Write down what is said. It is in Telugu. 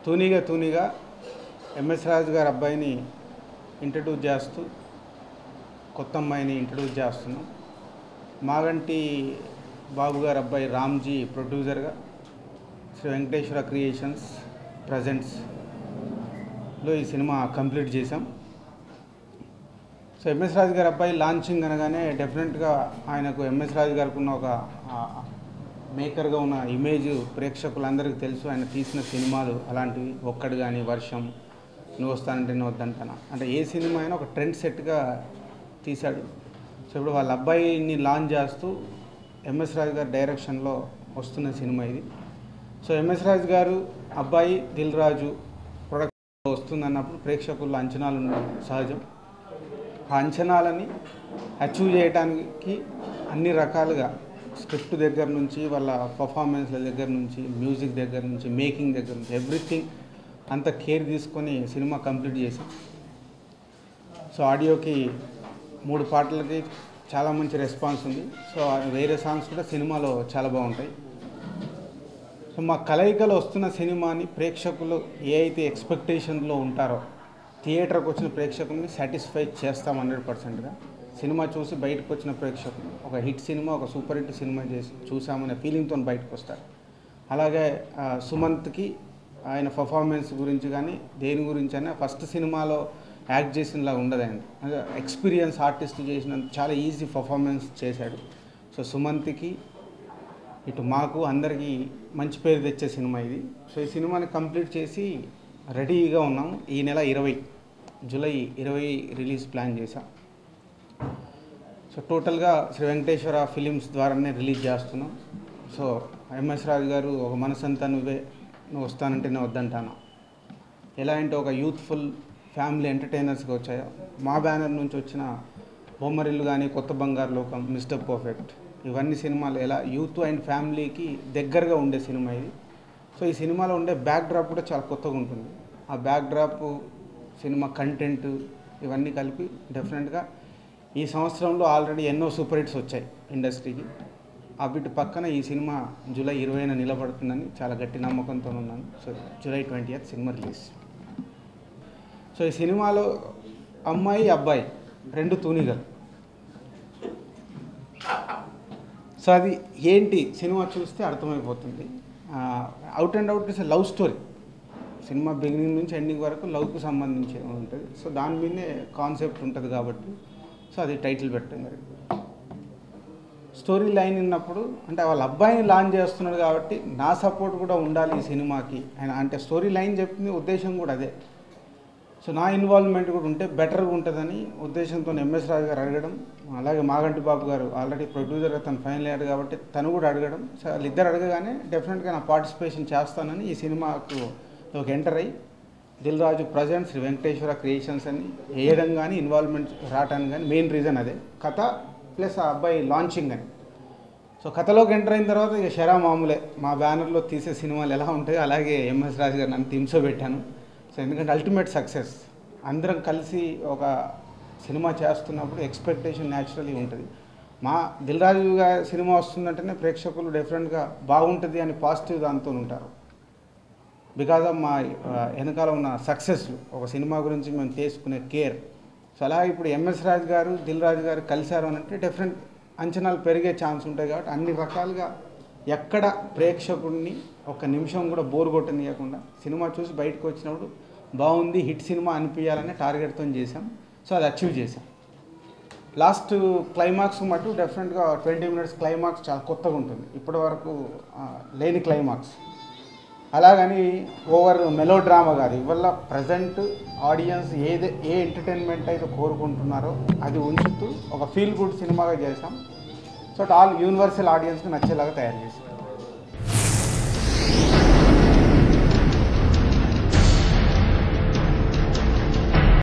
తూనిగా ఎంఎస్ రాజు గారి అబ్బాయిని ఇంట్రడ్యూస్ చేస్తూ కొత్త అమ్మాయిని ఇంట్రడ్యూస్ చేస్తున్నాం. మాగంటి బాబు గారి అబ్బాయి రామ్జీ ప్రొడ్యూసర్గా శ్రీ వెంకటేశ్వర క్రియేషన్స్ ప్రజెంట్స్లో ఈ సినిమా కంప్లీట్ చేశాం. సో ఎంఎస్ రాజు గారి అబ్బాయి లాంచింగ్ అనగానే డెఫినెట్గా ఆయనకు ఎంఎస్ రాజు గారికి ఉన్న ఒక మేకర్గా ఉన్న ఇమేజ్ ప్రేక్షకులందరికీ తెలుసు. ఆయన తీసిన సినిమాలు అలాంటివి, ఒక్కడు కానీ, వర్షం, నువ్వు వస్తానంటే నువ్వు వద్దంటానా, అంటే ఏ సినిమా అయినా ఒక ట్రెండ్ సెట్గా తీశాడు. సో ఇప్పుడు వాళ్ళ అబ్బాయిని లాంచ్ చేస్తూ ఎంఎస్ రాజు గారి డైరెక్షన్లో వస్తున్న సినిమా ఇది. సో ఎంఎస్ రాజు గారు అబ్బాయి దిల్ రాజు ప్రొడక్షన్ వస్తుందన్నప్పుడు ప్రేక్షకుల్లో అంచనాలు ఉండడం సహజం. ఆ అంచనాలని అచీవ్ చేయడానికి అన్ని రకాలుగా స్క్రిప్ట్ దగ్గర నుంచి, వాళ్ళ పర్ఫార్మెన్స్ల దగ్గర నుంచి, మ్యూజిక్ దగ్గర నుంచి, మేకింగ్ దగ్గర నుంచి ఎవ్రీథింగ్ అంత కేర్ తీసుకొని సినిమా కంప్లీట్ చేసాం. సో ఆడియోకి 3 పాటలకి చాలా మంచి రెస్పాన్స్ ఉంది. సో వేరే సాంగ్స్ కూడా సినిమాలో చాలా బాగుంటాయి. సో మా కలయికలో వస్తున్న సినిమాని ప్రేక్షకులు ఏ అయితే ఎక్స్పెక్టేషన్లో ఉంటారో థియేటర్కి వచ్చిన ప్రేక్షకుల్ని సాటిస్ఫై చేస్తాం 100%గా. సినిమా చూసి బయటకు వచ్చిన ప్రేక్షకులు ఒక హిట్ సినిమా, ఒక సూపర్ హిట్ సినిమా చేసి చూసామనే ఫీలింగ్తో బయటకు వస్తారు. అలాగే సుమంత్కి ఆయన పర్ఫార్మెన్స్ గురించి కానీ దేని గురించి అయినా ఫస్ట్ సినిమాలో యాక్ట్ చేసినలా ఉండదు. ఆయన ఎక్స్పీరియన్స్ ఆర్టిస్ట్ చేసిన చాలా ఈజీ పర్ఫార్మెన్స్ చేశాడు. సో సుమంత్కి ఇటు మాకు అందరికీ మంచి పేరు తెచ్చే సినిమా ఇది. సో ఈ సినిమాని కంప్లీట్ చేసి రెడీగా ఉన్నాం. ఈ నెల 20 జూలై 20 రిలీజ్ ప్లాన్ చేశాం. సో టోటల్గా శ్రీ వెంకటేశ్వర ఫిలిమ్స్ ద్వారానే రిలీజ్ చేస్తున్నాం. సో ఎంఎస్ రాజు గారు ఒక మనసంతా నువ్వే, నువ్వు వస్తానంటే నేను వద్దంటాను, ఎలా అంటే ఒక యూత్ఫుల్ ఫ్యామిలీ ఎంటర్టైనర్స్గా వచ్చాయో, మా బ్యానర్ నుంచి వచ్చిన బొమ్మరిల్లు కానీ, కొత్త బంగారు లోకం, మిస్టర్ పర్ఫెక్ట్, ఇవన్నీ సినిమాలు ఎలా యూత్ అండ్ ఫ్యామిలీకి దగ్గరగా ఉండే సినిమా ఇది. సో ఈ సినిమాలో ఉండే బ్యాక్ డ్రాప్ కూడా చాలా కొత్తగా ఉంటుంది. ఆ బ్యాక్ డ్రాప్, సినిమా కంటెంట్ ఇవన్నీ కలిపి డెఫినెట్గా ఈ సంవత్సరంలో ఆల్రెడీ ఎన్నో సూపర్ హిట్స్ వచ్చాయి ఇండస్ట్రీకి. వీటి పక్కన ఈ సినిమా జూలై 20న నిలబడుతుందని చాలా గట్టి నమ్మకంతో ఉన్నాను. So July 20th cinema release. So ఈ సినిమాలో అమ్మాయి అబ్బాయి 2 తూనిగలు. సో అది ఏంటి సినిమా చూస్తే అర్థమైపోతుంది. Out and out is love story. Cinema beginning నుంచి ఎండింగ్ వరకు లవ్కు సంబంధించి ఉంటుంది. సో దాని మీదే కాన్సెప్ట్ ఉంటుంది కాబట్టి సో అది టైటిల్ పెట్టడం జరిగింది. స్టోరీ లైన్ ఉన్నప్పుడు అంటే వాళ్ళ అబ్బాయిని లాంచ్ చేస్తున్నాడు కాబట్టి నా సపోర్ట్ కూడా ఉండాలి ఈ సినిమాకి. అంటే స్టోరీ లైన్ చెప్పింది ఉద్దేశం కూడా అదే. సో నా ఇన్వాల్వ్మెంట్ కూడా ఉంటే బెటర్గా ఉంటుందని ఉద్దేశంతో ఎంఎస్ రాజు గారు అడగడం, అలాగే మాగంటి బాబు గారు ఆల్రెడీ ప్రొడ్యూసర్గా తను ఫైనల్ అయ్యాడు కాబట్టి తను కూడా అడగడం. సో వాళ్ళిద్దరు అడగగానే డెఫినెట్గా నా పార్టిసిపేషన్ చేస్తానని ఈ సినిమాకు ఎంటర్ అయ్యి దిల్ రాజు ప్రజెంట్ శ్రీ వెంకటేశ్వర క్రియేషన్స్ అని వేయడం కానీ, ఇన్వాల్వ్మెంట్ రావడానికి కానీ మెయిన్ రీజన్ అదే. కథ ప్లస్ ఆ అబ్బాయి లాంచింగ్ అని. సో కథలోకి ఎంటర్ అయిన తర్వాత ఇక షరా మామూలే, మా బ్యానర్లో తీసే సినిమాలు ఎలా ఉంటాయో అలాగే ఎంఎస్ రాజు గారు నన్ను థీమ్స్లో పెట్టాను. సో ఎందుకంటే అల్టిమేట్ సక్సెస్, అందరం కలిసి ఒక సినిమా చేస్తున్నప్పుడు ఎక్స్పెక్టేషన్ న్యాచురలీ ఉంటుంది. మా దిల్ రాజు గారి సినిమా వస్తుందంటేనే ప్రేక్షకులు డెఫినెట్గా బాగుంటుంది అని పాజిటివ్ దాంతో ఉంటారు. బికాజ్ ఆఫ్ మా వెనకాల ఉన్న సక్సెస్లు, ఒక సినిమా గురించి మేము తీసుకునే కేర్. సో అలాగే ఇప్పుడు ఎంఎస్ రాజు గారు దిల్ రాజు గారు కలిశారు అని అంటే డెఫినెట్ అంచనాలు పెరిగే ఛాన్స్ ఉంటాయి. కాబట్టి అన్ని రకాలుగా ఎక్కడ ప్రేక్షకుడిని ఒక నిమిషం కూడా బోర్ కొట్టనీయకుండా సినిమా చూసి బయటకు వచ్చినప్పుడు బాగుంది, హిట్ సినిమా అనిపించాలనే టార్గెట్తో చేసాం. సో అది అచీవ్ చేసాం. లాస్ట్ క్లైమాక్స్ మటు డెఫినెట్గా 20 minutes క్లైమాక్స్ చాలా కొత్తగా ఉంటుంది, ఇప్పటి వరకు లేని క్లైమాక్స్. అలాగని ఓవర్ మెలో డ్రామా కాదు. ఇవల్ల ప్రజెంట్ ఆడియన్స్ ఏ ఎంటర్టైన్మెంట్ అయితే కోరుకుంటున్నారో అది ఉంచుతూ ఒక ఫీల్ గుడ్ సినిమాగా చేసాం. సో ఆల్ యూనివర్సల్ ఆడియన్స్కి నచ్చేలాగా తయారు చేసాం.